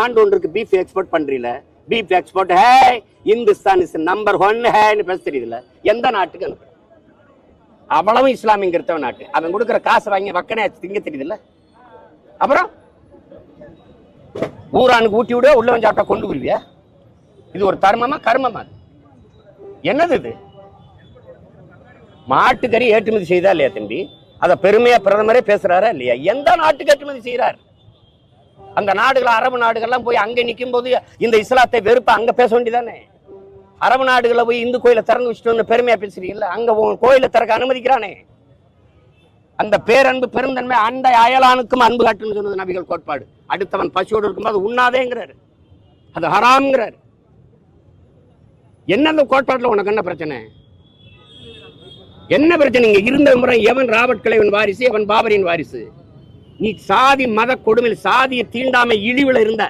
ஆண்டு ஒன்றுக்கு beef export பண்றீல, beef export hey Hindustan is number 1 ஹேன்னு பேச தெரியுதுல, எந்த நாட்டுக்கு அனுப்பு? அவ்வளவு இஸ்லாமிய கிறிஸ்தவ நாட்டு. அவன் கொடுக்குற காசு வாங்கி வக்கனே திங்க தெரியுதுல்ல. அப்புறம் ஊரானுக்கு ஊட்டி விட உள்ள வந்து சாப்பிட்டா கொண்டு வருவியா? இது ஒரு தர்மமா கர்மமா? என்னது இது? மாட்டுக்கறி ஏற்றுமதி செய்தா இல்லையா தம்பி? அத பெருமையா பிரதமரே பேசுறாரா இல்லையா? எந்த நாட்டுக்கு ஏற்றுமதி செய்யறார்? அந்த நாடுகள், அரபு நாடுகள்லாம் போய் அங்க நிற்கும் போது இந்த இஸ்லாத்தை வெறுப்ப அங்க பேச வேண்டியதானே? அரபு நாடுகளை போய் இந்து கோயிலை திறந்து வச்சுட்டு பெருமையா பேசுறீங்கல்ல, அங்க கோயிலை திறக்க அனுமதிக்கிறானே. அந்த பேரன்பு பெருந்தன்மை அந்த அயலானுக்கும் அன்பு காட்டுன்னு சொன்னது நபிகள் கோட்பாடு. அடுத்தவன் பசியோடு இருக்கும்போது உண்ணாதேங்கிறாரு, அது ஹராம்ங்கிறாரு. என்ன அந்த கோட்பாட்டுல உனக்கு என்ன பிரச்சனை? என்ன பிரச்சனை? இங்க இருந்த முறை எவன் ராபர்ட் கிளைவன் வாரிசு, எவன் பாபரின் வாரிசு? நீ சாதி மத கொடுமையில் சாதிய தீண்டாமை இழிவுல இருந்த